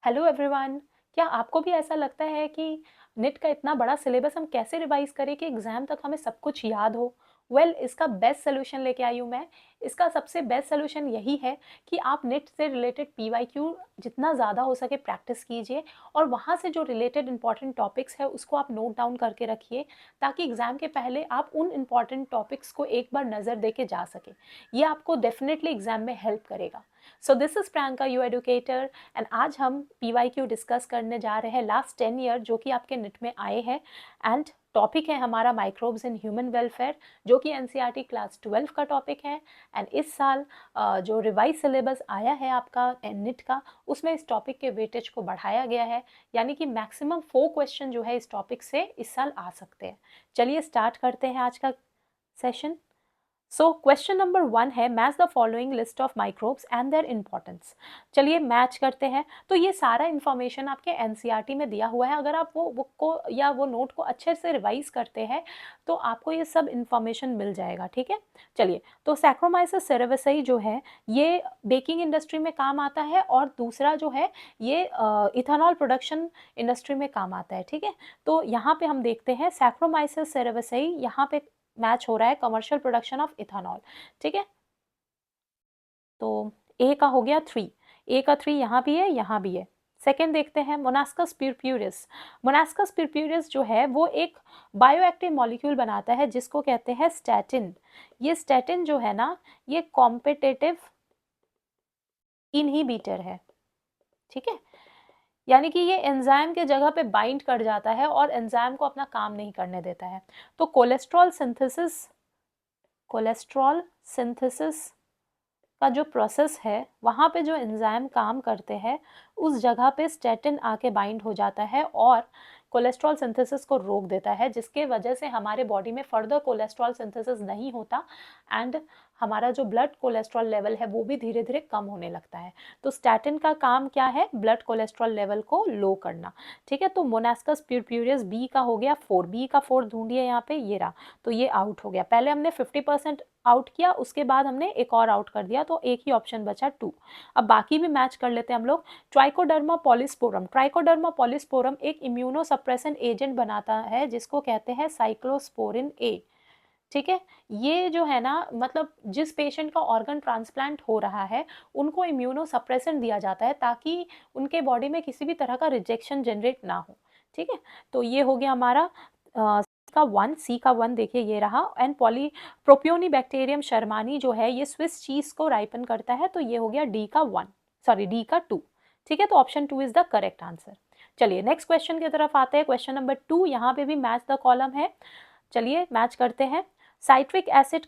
Hello everyone. क्या आपको भी ऐसा लगता है कि नेट का इतना बड़ा सिलेबस हम कैसे रिवाइज करें कि एग्जाम तक हमें सब कुछ याद हो? इसका बेस्ट सोल्यूशन लेके आई हूँ मैं। इसका सबसे बेस्ट सोल्यूशन यही है कि आप नेट से रिलेटेड पीवाईक्यू जितना ज़्यादा हो सके प्रैक्टिस कीजिए और वहाँ से जो रिलेटेड इंपॉर्टेंट टॉपिक्स है उसको आप नोट डाउन करके रखिए, ताकि एग्जाम के पहले आप उन इंपॉर्टेंट टॉपिक्स को एक बार नज़र दे के जा सके। ये आपको डेफिनेटली एग्जाम में हेल्प करेगा। So this is Priyanka, you educator, and आज हम पीवाईक्यू डिस्कस करने जा रहे हैं लास्ट 10 ईयर जो कि आपके नेट में आए हैं। एंड टॉपिक है हमारा माइक्रोब्स इन ह्यूमन वेलफेयर, जो कि एनसीईआरटी क्लास 12 का टॉपिक है। एंड इस साल जो रिवाइज सिलेबस आया है आपका नेट का, उसमें इस टॉपिक के वेटेज को बढ़ाया गया है, यानी कि मैक्सिमम 4 क्वेश्चन जो है इस टॉपिक से इस साल आ सकते हैं। चलिए स्टार्ट करते हैं आज का सेशन। सो क्वेश्चन नंबर 1 है, match the following list of microbes and their importance. चलिए मैच करते हैं। तो ये सारा इन्फॉर्मेशन आपके एनसीईआरटी में दिया हुआ है। अगर आप वो बुक को या वो नोट को अच्छे से रिवाइज करते हैं तो आपको ये सब इन्फॉर्मेशन मिल जाएगा। ठीक है, चलिए। तो सैक्रोमाइसिस सेरेविसेई जो है ये बेकिंग इंडस्ट्री में काम आता है, और दूसरा जो है ये इथेनॉल प्रोडक्शन इंडस्ट्री में काम आता है। ठीक है, तो यहाँ पे हम देखते हैं सैक्रोमाइसिस सेरेविसेई यहाँ पे मैच हो रहा है कमर्शियल प्रोडक्शन ऑफ इथेनॉल। ठीक है, तो ए का हो गया 3। ए का 3 यहाँ भी है, यहाँ भी है। सेकेंड देखते हैं मोनास्कस प्यूरप्यूरिस। मोनास्कस प्यूरप्यूरिस जो है वो एक बायोएक्टिव मॉलिक्यूल बनाता है जिसको कहते हैं स्टैटिन। ये स्टैटिन जो है ना, ये कॉम्पिटेटिव इनहिबिटर है। ठीक है, यानी कि ये एंजाइम के जगह पे बाइंड कर जाता है और एंजाइम को अपना काम नहीं करने देता है। तो कोलेस्ट्रॉल सिंथेसिस का जो प्रोसेस है, वहाँ पे जो एंजाइम काम करते हैं उस जगह पे स्टैटिन आके बाइंड हो जाता है और कोलेस्ट्रॉल सिंथेसिस को रोक देता है, जिसके वजह से हमारे बॉडी में फर्दर कोलेस्ट्रॉल सिंथेसिस नहीं होता एंड हमारा जो ब्लड कोलेस्ट्रॉल लेवल है वो भी धीरे धीरे कम होने लगता है। तो स्टैटिन का काम क्या है? ब्लड कोलेस्ट्रॉल लेवल को लो करना। ठीक है, तो मोनास्कस प्यूरप्यूरियस बी का हो गया 4। बी का 4 ढूंढिए यहाँ पे, ये रहा। तो ये आउट हो गया। पहले हमने 50% आउट किया, उसके बाद हमने एक और आउट कर दिया, तो एक ही ऑप्शन बचा 2। अब बाकी भी मैच कर लेते हैं हम लोग। Trichoderma polysporum. ट्राइकोडर्मा पॉलिस्पोरम एक इम्यूनो सप्रेसेंट एजेंट बनाता है जिसको कहते हैं साइक्लोस्पोरिन ए। ठीक है, ये जो है ना, मतलब जिस पेशेंट का ऑर्गन ट्रांसप्लांट हो रहा है उनको इम्यूनो सप्रेसेंट दिया जाता है ताकि उनके बॉडी में किसी भी तरह का रिजेक्शन जनरेट ना हो। ठीक है, तो ये हो गया हमारा का 1। सी का 1 देखिए ये रहा। एंड पॉली प्रोपियोनी बैक्टीरियम शर्मानी जो है ये स्विस चीज को राइपन करता है, तो ये हो गया डी का 1, सॉरी डी का 2। ठीक है, तो option 2 is the correct answer. चलिए नेक्स्ट क्वेश्चन की तरफ आते हैं। क्वेश्चन नंबर 2, यहाँ पे भी मैच द कॉलम है। चलिए मैच करते हैं। साइट्रिक एसिड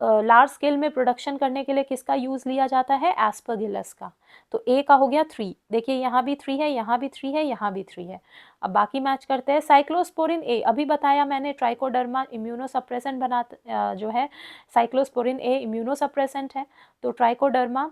लार्ज स्केल में प्रोडक्शन करने के लिए किसका यूज लिया जाता है? एस्परगिलस का। तो ए का हो गया 3। देखिए यहाँ भी 3 है, यहाँ भी 3 है, यहाँ भी 3 है। अब बाकी मैच करते हैं। साइक्लोस्पोरिन ए, अभी बताया मैंने ट्राइकोडर्मा इम्यूनोसप्रेसेंट जो है साइक्लोस्पोरिन ए इम्यूनोसप्रेसेंट है। तो ट्राइकोडर्मा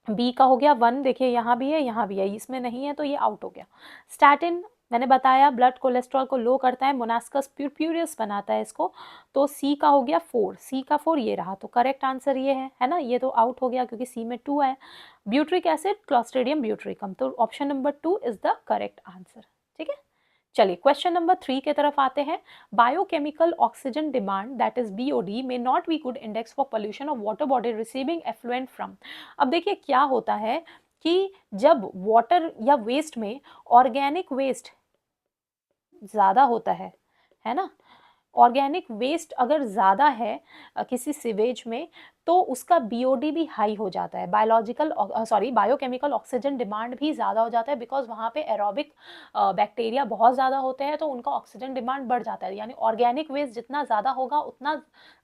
बी का हो गया 1। देखिए यहाँ भी है, यहाँ भी है, इसमें नहीं है तो ये आउट हो गया। स्टैटिन मैंने बताया ब्लड कोलेस्ट्रॉल को लो करता है, मोनास्कस प्यूरप्यूरियस बनाता है इसको। तो सी का हो गया 4। सी का 4 ये रहा, तो करेक्ट आंसर ये है ना। ये तो आउट हो गया क्योंकि सी में 2 है। ब्यूट्रिक एसिड क्लॉस्ट्रिडियम ब्यूट्रिकम, तो option number 2 is the correct answer. ठीक है, चलिए क्वेश्चन नंबर 3 के तरफ आते हैं। Biochemical oxygen demand that is BOD may not be good index for pollution of water body receiving effluent from. अब देखिए क्या होता है कि जब वाटर या वेस्ट में ऑर्गेनिक वेस्ट ज़्यादा होता है ना, ऑर्गेनिक वेस्ट अगर ज़्यादा है किसी सीवेज में, तो उसका बीओडी भी हाई हो जाता है। बायोकेमिकल ऑक्सीजन डिमांड भी ज़्यादा हो जाता है, बिकॉज वहाँ पे एरोबिक बैक्टीरिया बहुत ज़्यादा होते हैं, तो उनका ऑक्सीजन डिमांड बढ़ जाता है। यानी ऑर्गेनिक वेस्ट जितना ज़्यादा होगा उतना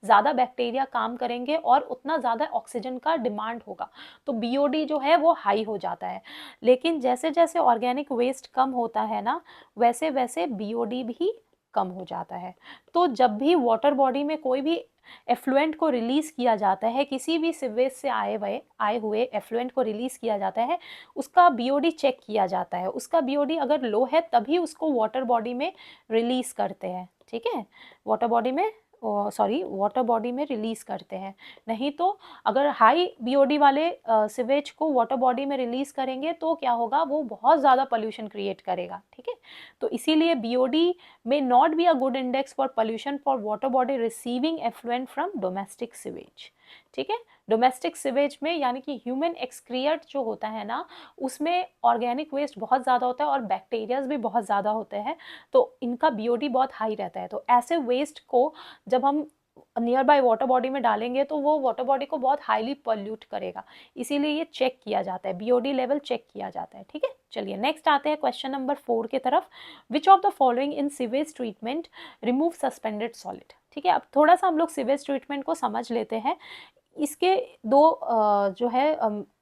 ज़्यादा बैक्टीरिया काम करेंगे और उतना ज़्यादा ऑक्सीजन का डिमांड होगा, तो बीओडी जो है वो हाई हो जाता है। लेकिन जैसे जैसे ऑर्गेनिक वेस्ट कम होता है ना, वैसे वैसे बीओडी भी कम हो जाता है। तो जब भी वाटर बॉडी में कोई भी एफ्लुएंट को रिलीज किया जाता है, किसी भी सीवेज से आए हुए एफ्लुएंट को रिलीज किया जाता है, उसका बीओडी चेक किया जाता है। उसका बीओडी अगर लो है तभी उसको वाटर बॉडी में रिलीज करते हैं। ठीक है, वाटर बॉडी में सॉरी वाटर बॉडी में रिलीज़ करते हैं। नहीं तो अगर हाई बीओडी वाले सिवेज को वाटर बॉडी में रिलीज़ करेंगे तो क्या होगा, वो बहुत ज़्यादा पोल्यूशन क्रिएट करेगा, ठीक है। तो इसीलिए बीओडी में not be a good index for pollution for water body receiving effluent from domestic sewage, ठीक है। डोमेस्टिक सिवेज में यानी कि ह्यूमन एक्सक्रिएट जो होता है ना, उसमें ऑर्गेनिक वेस्ट बहुत ज़्यादा होता है और बैक्टीरियाज भी बहुत ज़्यादा होते हैं, तो इनका बीओडी बहुत हाई रहता है। तो ऐसे वेस्ट को जब हम नियर बाय वाटर बॉडी में डालेंगे तो वो वाटर बॉडी को बहुत हाईली पॉल्यूट करेगा, इसीलिए ये चेक किया जाता है, बीओडी लेवल चेक किया जाता है, ठीक है। चलिए नेक्स्ट आते हैं क्वेश्चन नंबर 4 की तरफ। विच of the following in sewage treatment remove suspended solid, ठीक है। अब थोड़ा सा हम लोग सीवेज ट्रीटमेंट को समझ लेते हैं। इसके दो जो है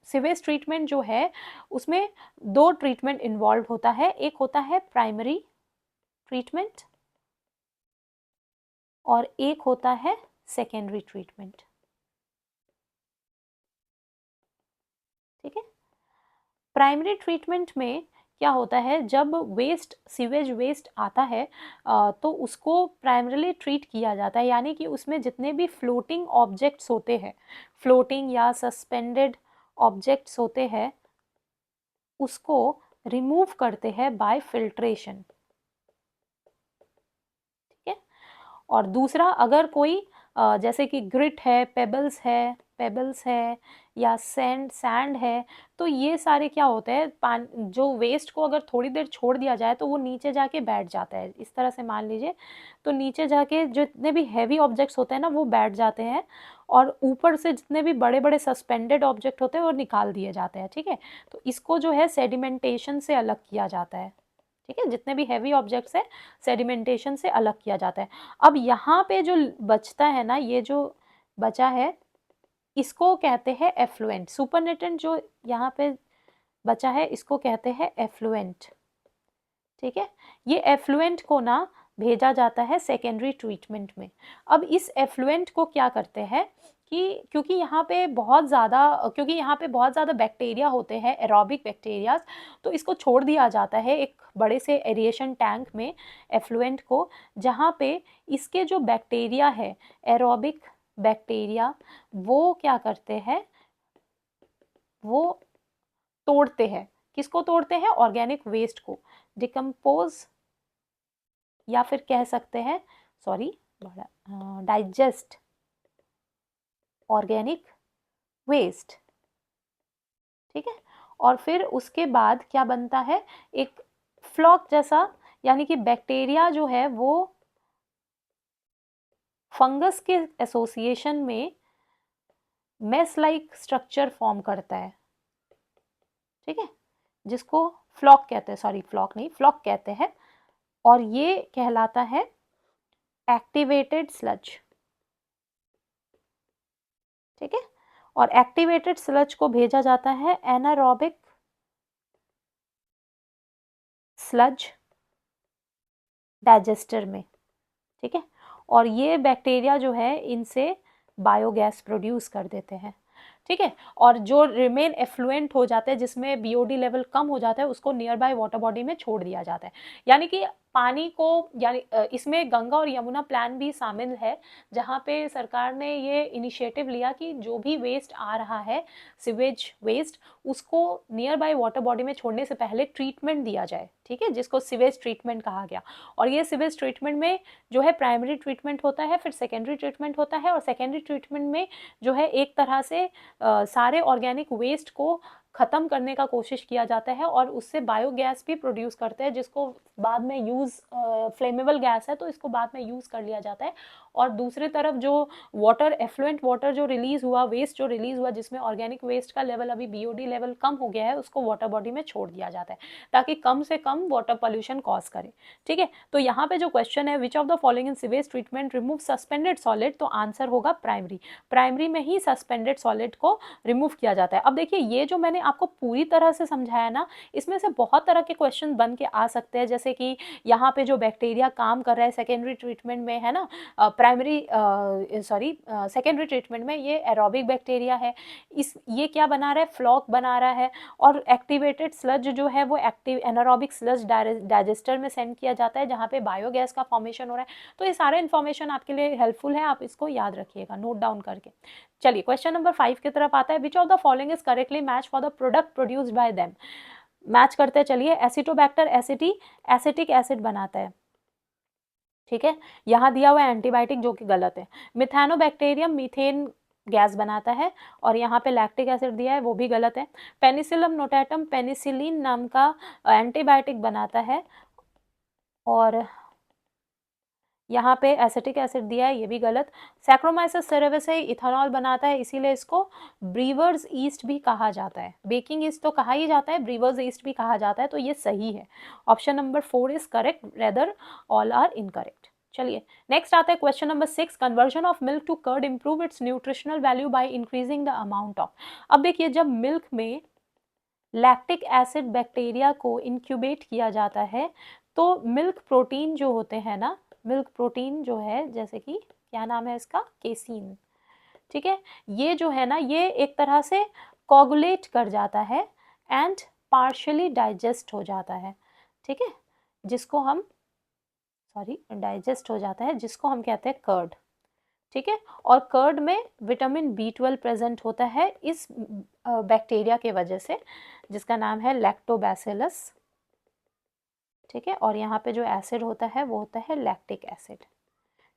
सीवेज ट्रीटमेंट जो है उसमें दो ट्रीटमेंट इन्वॉल्व होता है। एक होता है प्राइमरी ट्रीटमेंट और एक होता है सेकेंडरी ट्रीटमेंट, ठीक है। प्राइमरी ट्रीटमेंट में क्या होता है, जब वेस्ट सीवेज वेस्ट आता है तो उसको प्राइमरीली ट्रीट किया जाता है, यानी कि उसमें जितने भी फ्लोटिंग ऑब्जेक्ट्स होते हैं, फ्लोटिंग या सस्पेंडेड ऑब्जेक्ट्स होते हैं, उसको रिमूव करते हैं बाय फिल्ट्रेशन, ठीक है। और दूसरा, अगर कोई जैसे कि ग्रिट है, पेबल्स है या सैंड है, तो ये सारे क्या होते हैं, जो वेस्ट को अगर थोड़ी देर छोड़ दिया जाए तो वो नीचे जाके बैठ जाता है, इस तरह से मान लीजिए। तो नीचे जाके जितने भी हैवी ऑब्जेक्ट्स होते हैं ना वो बैठ जाते हैं, और ऊपर से जितने भी बड़े बड़े सस्पेंडेड ऑब्जेक्ट होते हैं वो निकाल दिए जाते हैं, ठीक है। तो इसको जो है सेडिमेंटेशन से अलग किया जाता है, ठीक है। जितने भी हैवी ऑब्जेक्ट्स है सेडिमेंटेशन से अलग किया जाता है। अब यहाँ पे जो बचता है ना, ये जो बचा है इसको कहते हैं एफ्लुएंट। सुपरनेटेंट जो यहाँ पे बचा है इसको कहते हैं एफ्लुएंट, ठीक है। ये एफ्लुएंट को ना भेजा जाता है सेकेंडरी ट्रीटमेंट में। अब इस एफ्लुएंट को क्या करते हैं कि क्योंकि यहाँ पे बहुत ज़्यादा बैक्टीरिया होते हैं, एरोबिक बैक्टीरियाज, तो इसको छोड़ दिया जाता है एक बड़े से एरिएशन टैंक में एफ्लुएंट को, जहाँ पे इसके जो बैक्टीरिया है, एरोबिक बैक्टीरिया, वो क्या करते हैं, वो तोड़ते हैं। किसको तोड़ते हैं? ऑर्गेनिक वेस्ट को डिकम्पोज, या फिर कह सकते हैं सॉरी डाइजेस्ट ऑर्गेनिक वेस्ट, ठीक है। और फिर उसके बाद क्या बनता है, एक फ्लॉक जैसा, यानी कि बैक्टीरिया जो है वो फंगस के एसोसिएशन में मेस लाइक स्ट्रक्चर फॉर्म करता है, ठीक है, जिसको फ्लॉक कहते हैं, सॉरी फ्लॉक नहीं, फ्लॉक कहते हैं, और ये कहलाता है एक्टिवेटेड स्लज, ठीक है। और एक्टिवेटेड स्लज को भेजा जाता है एनारोबिक स्लज डाइजेस्टर में, ठीक है। और ये बैक्टीरिया जो है इनसे बायोगैस प्रोड्यूस कर देते हैं, ठीक है। और जो रिमेन एफ्लुएंट हो जाते हैं, जिसमें बीओडी लेवल कम हो जाता है, उसको नियर बाय वाटर बॉडी में छोड़ दिया जाता है। यानी कि पानी को, यानी इसमें गंगा और यमुना प्लान भी शामिल है, जहाँ पे सरकार ने ये इनिशिएटिव लिया कि जो भी वेस्ट आ रहा है, सिवेज वेस्ट, उसको नियर बाय वाटर बॉडी में छोड़ने से पहले ट्रीटमेंट दिया जाए, ठीक है, जिसको सिवेज ट्रीटमेंट कहा गया। और ये सिवेज ट्रीटमेंट में जो है प्राइमरी ट्रीटमेंट होता है, फिर सेकेंडरी ट्रीटमेंट होता है, और सेकेंडरी ट्रीटमेंट में जो है एक तरह से सारे ऑर्गेनिक वेस्ट को ख़त्म करने का कोशिश किया जाता है, और उससे बायोगैस भी प्रोड्यूस करते हैं, जिसको बाद में यूज़, फ्लेमेबल गैस है तो इसको बाद में यूज़ कर लिया जाता है। और दूसरी तरफ जो वाटर, एफ्लुएंट वाटर जो रिलीज़ हुआ, वेस्ट जो रिलीज़ हुआ, जिसमें ऑर्गेनिक वेस्ट का लेवल अभी बीओडी लेवल कम हो गया है, उसको वाटर बॉडी में छोड़ दिया जाता है, ताकि कम से कम वाटर पॉल्यूशन कॉज करे, ठीक है। तो यहाँ पे जो क्वेश्चन है, विच of the following in sewage treatment remove suspended solid, तो आंसर होगा प्राइमरी में ही सस्पेंडेड सॉलिड को रिमूव किया जाता है। अब देखिए, ये जो मैंने आपको पूरी तरह से समझाया ना, इसमें से बहुत तरह के क्वेश्चन बन के आ सकते हैं, जैसे कि यहाँ पे जो बैक्टीरिया काम कर रहा है सेकेंडरी ट्रीटमेंट में, है ना, प्राइमरी सेकेंडरी ट्रीटमेंट में ये एरोबिक बैक्टीरिया है, ये क्या बना रहा है, फ्लॉक बना रहा है, और एक्टिवेटेड स्लज जो है वो एक्टिव एनारोबिक स्लज डाइजेस्टर में सेंड किया जाता है जहाँ पे बायोगैस का फॉर्मेशन हो रहा है। तो ये सारा इन्फॉर्मेशन आपके लिए हेल्पफुल है, आप इसको याद रखिएगा, नोट डाउन करके। चलिए क्वेश्चन नंबर 5 की तरफ आता है। विच of the following is correctly match for the product produced by them. Match करते चलिए। एसिटोबैक्टर एसिटिक एसिड बनाता है, ठीक है, यहाँ दिया हुआ है एंटीबायोटिक जो कि गलत है। मिथानोबैक्टीरियम मीथेन गैस बनाता है, और यहाँ पे लैक्टिक एसिड दिया है वो भी गलत है। पेनिसिलम नोटाटम पेनिसिलिन नाम का एंटीबायोटिक बनाता है, और यहाँ पे एसिटिक एसिड दिया है, ये भी गलत। सैक्रोमाइसिस सेरेविसे इथेनॉल बनाता है, इसीलिए इसको ब्रीवर्स ईस्ट भी कहा जाता है। बेकिंग ईस्ट तो कहा ही जाता है, ब्रीवर्स ईस्ट भी कहा जाता है, तो ये सही है। Option number 4 is correct, rather all are incorrect. चलिए नेक्स्ट आता है question number 6। Conversion of milk to curd improve its nutritional value by increasing the amount of. अब देखिए, जब मिल्क में लैक्टिक एसिड बैक्टीरिया को इंक्यूबेट किया जाता है तो मिल्क प्रोटीन जो होते हैं ना, मिल्क प्रोटीन जो है, जैसे कि क्या नाम है इसका, केसीन, ठीक है, ये जो है ना, ये एक तरह से कोगुलेट कर जाता है एंड पार्शियली डाइजेस्ट हो जाता है, ठीक है, जिसको हम डाइजेस्ट हो जाता है, जिसको हम कहते हैं कर्ड, ठीक है। और कर्ड में विटामिन B12 प्रेजेंट होता है इस बैक्टीरिया के वजह से, जिसका नाम है लैक्टोबैसिलस, ठीक है। और यहाँ पे जो एसिड होता है वो होता है लैक्टिक एसिड,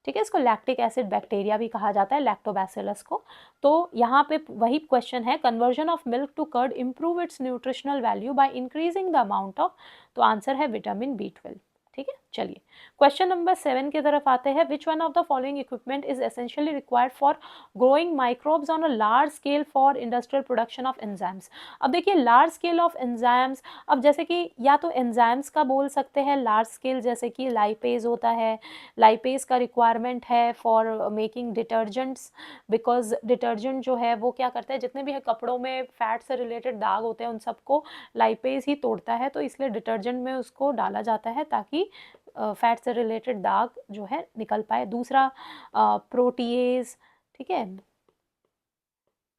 ठीक है, इसको लैक्टिक एसिड बैक्टीरिया भी कहा जाता है, लैक्टोबैसिलस को। तो यहाँ पे वही क्वेश्चन है, conversion of milk to curd improve its nutritional value by increasing the amount of, तो आंसर है विटामिन B12, ठीक है। चलिए क्वेश्चन नंबर 7 की तरफ आते हैं। Which one of the following equipment is essentially required for growing microbes on a large scale for industrial production of enzymes. अब देखिए, लार्ज स्केल ऑफ एंजाइम्स, अब जैसे कि या तो एंजाइम्स का बोल सकते हैं लार्ज स्केल, जैसे कि लाइपेज होता है, लाइपेज का रिक्वायरमेंट है for making detergents, because detergent जो है वो क्या करता है, जितने भी है कपड़ों में फैट से रिलेटेड दाग होते हैं उन सबको लाइपेज ही तोड़ता है, तो इसलिए डिटर्जेंट में उसको डाला जाता है ताकि फैट से रिलेटेड दाग जो है निकल पाए। दूसरा प्रोटीएज, ठीक है,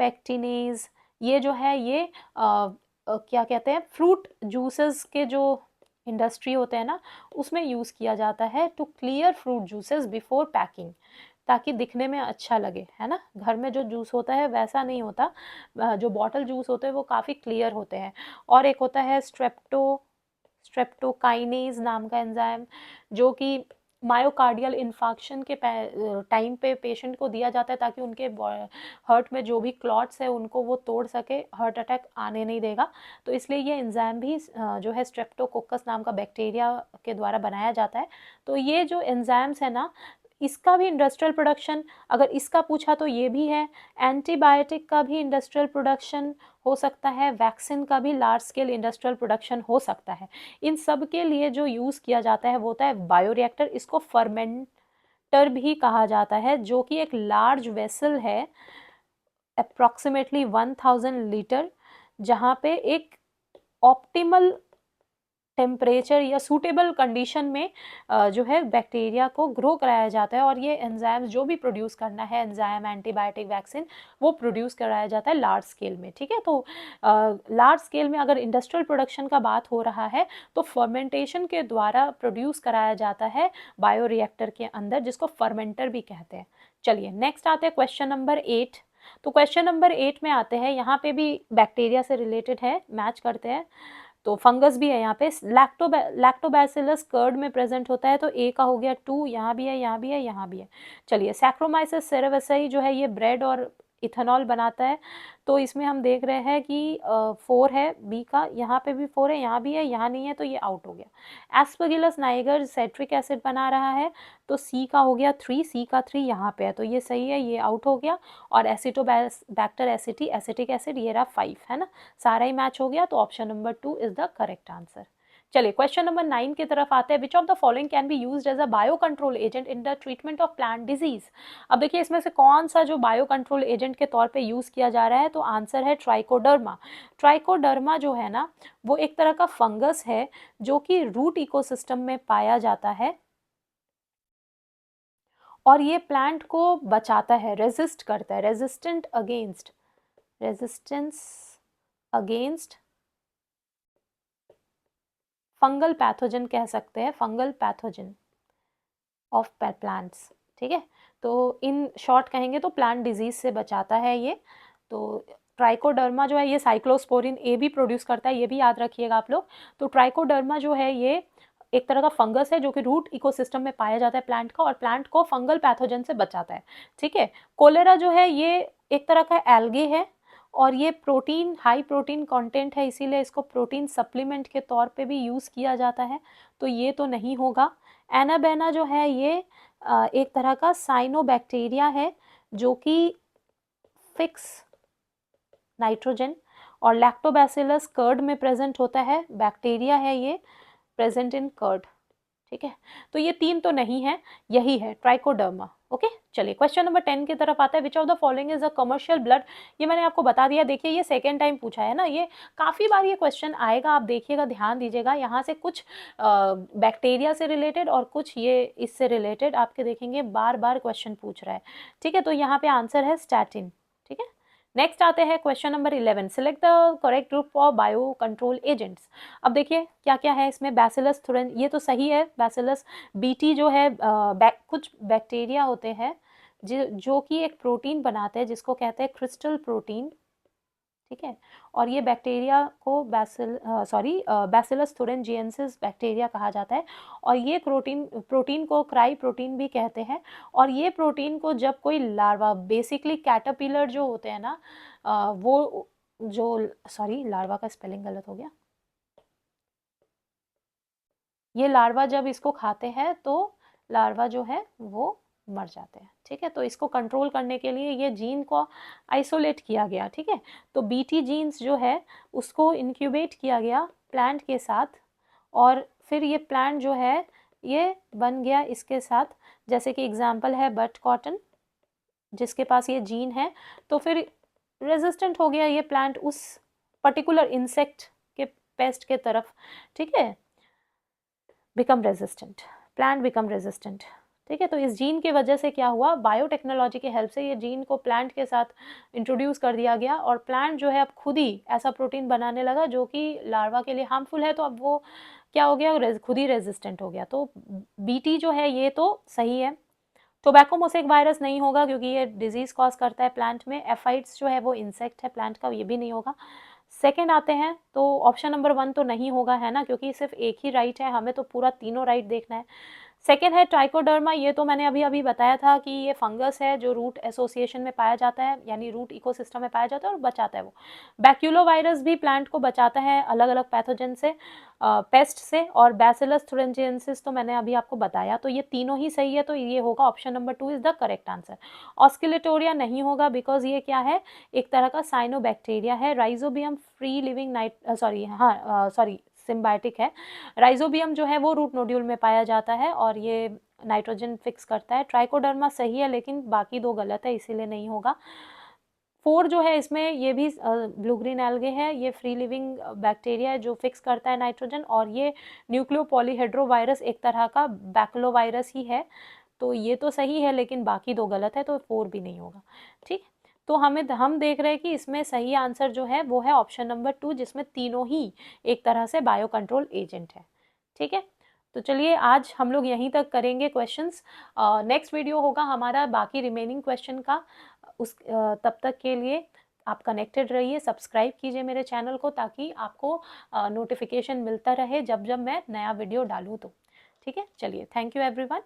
पेक्टिनेज, ये जो है ये क्या कहते हैं, फ्रूट जूसेस के जो इंडस्ट्री होते हैं ना, उसमें यूज़ किया जाता है to clear fruit juices before packing, ताकि दिखने में अच्छा लगे, है ना। घर में जो जूस होता है वैसा नहीं होता, जो बॉटल जूस होते हैं वो काफ़ी क्लियर होते हैं। और एक होता है स्ट्रेप्टोकाइनेज नाम का एंजाइम, जो कि मायोकार्डियल इन्फाक्शन के टाइम पे पेशेंट को दिया जाता है ताकि उनके हार्ट में जो भी क्लॉट्स है उनको वो तोड़ सके, हार्ट अटैक आने नहीं देगा। तो इसलिए ये एंजाइम भी जो है स्ट्रेप्टोकोकस नाम का बैक्टीरिया के द्वारा बनाया जाता है। तो ये जो एंजाइम्स है ना, इसका भी इंडस्ट्रियल प्रोडक्शन, अगर इसका पूछा तो ये भी है। एंटीबायोटिक का भी इंडस्ट्रियल प्रोडक्शन हो सकता है, वैक्सीन का भी लार्ज स्केल इंडस्ट्रियल प्रोडक्शन हो सकता है। इन सब के लिए जो यूज़ किया जाता है वो होता है बायोरिएक्टर, इसको फर्मेंटर भी कहा जाता है, जो कि एक लार्ज वेसल है अप्रॉक्सीमेटली 1000 लीटर, जहाँ पे एक ऑप्टिमल टेम्परेचर या सूटेबल कंडीशन में जो है बैक्टीरिया को ग्रो कराया जाता है, और ये एंजाइम्स जो भी प्रोड्यूस करना है, एंजाइम, एंटीबायोटिक, वैक्सीन, वो प्रोड्यूस कराया जाता है लार्ज स्केल में, ठीक है। तो लार्ज स्केल में अगर इंडस्ट्रियल प्रोडक्शन का बात हो रहा है तो फर्मेंटेशन के द्वारा प्रोड्यूस कराया जाता है बायोरिएक्टर के अंदर, जिसको फर्मेंटर भी कहते हैं। चलिए नेक्स्ट आते हैं क्वेश्चन नंबर 8। तो क्वेश्चन नंबर 8 में आते हैं, यहाँ पे भी बैक्टीरिया से रिलेटेड है, मैच करते हैं। तो फंगस भी है यहाँ पे, लैक्टोबैसिलस कर्ड में प्रेजेंट होता है, तो ए का हो गया 2, यहाँ भी है, यहाँ भी है, यहाँ भी है। चलिए सैक्रोमाइसिस सेरेविसे जो है ये ब्रेड और इथेनॉल बनाता है, तो इसमें हम देख रहे हैं कि 4 है बी का, यहाँ पे भी 4 है, यहाँ भी है, यहाँ नहीं है, तो ये आउट हो गया। एस्परगिलस नाइगर सेट्रिक एसिड बना रहा है, तो सी का हो गया 3, सी का 3 यहाँ पे है, तो ये सही है, ये आउट हो गया। और एसिटोबैक्टर एसिटिक एसिड ये रहा 5, है ना, सारा ही मैच हो गया, तो option number 2 is the correct answer. चलिए क्वेश्चन नंबर 9 की तरफ आते हैं। Which of the following can be used as a bio control agent in the treatment of plant disease. अब देखिए, इसमें से कौन सा जो बायो कंट्रोल एजेंट के तौर पे यूज किया जा रहा है, तो आंसर है ट्राइकोडर्मा। ट्राइकोडर्मा जो है ना, वो एक तरह का फंगस है जो कि रूट इकोसिस्टम में पाया जाता है, और ये प्लांट को बचाता है, रेजिस्ट करता है, रेजिस्टेंस अगेंस्ट फंगल पैथोजन कह सकते हैं, फंगल पैथोजन ऑफ प्लांट्स। ठीक है, तो इन शॉर्ट कहेंगे तो प्लांट डिजीज से बचाता है ये। तो ट्राइकोडर्मा जो है ये साइक्लोस्पोरिन ए भी प्रोड्यूस करता है, ये भी याद रखिएगा आप लोग। तो ट्राइकोडर्मा जो है ये एक तरह का फंगस है जो कि रूट इकोसिस्टम में पाया जाता है प्लांट का, और प्लांट को फंगल पैथोजन से बचाता है। ठीक है, कोलेरा जो है ये एक तरह का एल्गे है, और ये प्रोटीन, हाई प्रोटीन कंटेंट है, इसीलिए इसको प्रोटीन सप्लीमेंट के तौर पे भी यूज़ किया जाता है, तो ये तो नहीं होगा। एनाबेना जो है ये एक तरह का साइनोबैक्टीरिया है जो कि फिक्स नाइट्रोजन, और लैक्टोबैसिलस कर्ड में प्रेजेंट होता है, बैक्टीरिया है ये, प्रेजेंट इन कर्ड। ठीक है, तो ये तीन तो नहीं है, यही है ट्राइकोडर्मा। ओके, चलिए क्वेश्चन नंबर 10 की तरफ आता है। विच of the following is a commercial blood. ये मैंने आपको बता दिया, देखिए ये सेकेंड टाइम पूछा है ना, ये काफ़ी बार ये क्वेश्चन आएगा, आप देखिएगा, ध्यान दीजिएगा। यहाँ से कुछ बैक्टीरिया से रिलेटेड और कुछ ये इससे रिलेटेड आपके देखेंगे बार बार क्वेश्चन पूछ रहा है। ठीक है, तो यहाँ पे आंसर है स्टैटिन। ठीक है, नेक्स्ट आते हैं question number 11। Select the correct group for bio control agents. अब देखिए क्या क्या है इसमें, बैसिलस थुरेन, ये तो सही है, बैसिलस बीटी जो है कुछ बैक्टीरिया होते हैं जो कि एक प्रोटीन बनाते हैं जिसको कहते हैं क्रिस्टल प्रोटीन। ठीक है, और ये बैक्टीरिया को बैसिलस थुरिनजिएंसिस बैक्टीरिया कहा जाता है, और ये प्रोटीन को क्राई प्रोटीन भी कहते हैं। और ये प्रोटीन को जब कोई लार्वा, बेसिकली कैटरपिलर जो होते हैं ना, वो जो, सॉरी लार्वा का स्पेलिंग गलत हो गया, ये लार्वा जब इसको खाते हैं तो लार्वा जो है वो मर जाते हैं। ठीक है, तो इसको कंट्रोल करने के लिए ये जीन को आइसोलेट किया गया। ठीक है, तो बीटी जीन्स जो है उसको इंक्यूबेट किया गया प्लांट के साथ, और फिर ये प्लांट जो है ये बन गया इसके साथ। जैसे कि एग्जाम्पल है बट कॉटन, जिसके पास ये जीन है, तो फिर रेजिस्टेंट हो गया ये प्लांट उस पर्टिकुलर इंसेक्ट के पेस्ट के तरफ। ठीक है, become resistant, plant become resistant. ठीक है, तो इस जीन की वजह से क्या हुआ, बायोटेक्नोलॉजी की हेल्प से ये जीन को प्लांट के साथ इंट्रोड्यूस कर दिया गया, और प्लांट जो है अब खुद ही ऐसा प्रोटीन बनाने लगा जो कि लार्वा के लिए हार्मफुल है, तो अब वो क्या हो गया, खुद ही रेजिस्टेंट हो गया। तो बीटी जो है ये तो सही है। टोबैको मोसेक वायरस नहीं होगा क्योंकि ये डिजीज कॉज करता है प्लांट में। एफाइड्स जो है वो इंसेक्ट है प्लांट का, ये भी नहीं होगा। सेकंड आते हैं तो ऑप्शन नंबर 1 तो नहीं होगा, है ना, क्योंकि सिर्फ एक ही राइट है, हमें तो पूरा तीनों राइट देखना है। सेकेंड है ट्राइकोडर्मा, ये तो मैंने अभी अभी बताया था कि ये फंगस है जो रूट एसोसिएशन में पाया जाता है, यानी रूट इकोसिस्टम में पाया जाता है और बचाता है वो। बैक्यूलोवायरस भी प्लांट को बचाता है अलग अलग पैथोजन से, पेस्ट से, और बैसिलस थुरिनजिएंसिस तो मैंने अभी आपको बताया। तो ये तीनों ही सही है, तो ये होगा option number 2 is the correct answer. Oscillatoria नहीं होगा बिकॉज ये क्या है, एक तरह का साइनोबैक्टीरिया है। राइजोबियम फ्री लिविंग सिम्बायोटिक है। राइजोबियम जो है वो रूट नोड्यूल में पाया जाता है और ये नाइट्रोजन फिक्स करता है। ट्राइकोडर्मा सही है लेकिन बाकी दो गलत है, इसीलिए नहीं होगा। 4 जो है इसमें ये भी ब्लू ग्रीन एल्गे है, ये फ्री लिविंग बैक्टीरिया है जो फिक्स करता है नाइट्रोजन, और ये न्यूक्लियोपॉलीहेड्रोवायरस एक तरह का बैक्लोवायरस ही है। तो ये तो सही है लेकिन बाकी दो गलत है, तो 4 भी नहीं होगा। ठीक, तो हम देख रहे हैं कि इसमें सही आंसर जो है वो है ऑप्शन नंबर 2, जिसमें तीनों ही एक तरह से बायो कंट्रोल एजेंट है। ठीक है, तो चलिए आज हम लोग यहीं तक करेंगे क्वेश्चंस। नेक्स्ट वीडियो होगा हमारा बाकी रिमेनिंग क्वेश्चन का। तब तक के लिए आप कनेक्टेड रहिए, सब्सक्राइब कीजिए मेरे चैनल को ताकि आपको नोटिफिकेशन मिलता रहे जब जब मैं नया वीडियो डालूँ तो। ठीक है, चलिए, थैंक यू एवरीवन।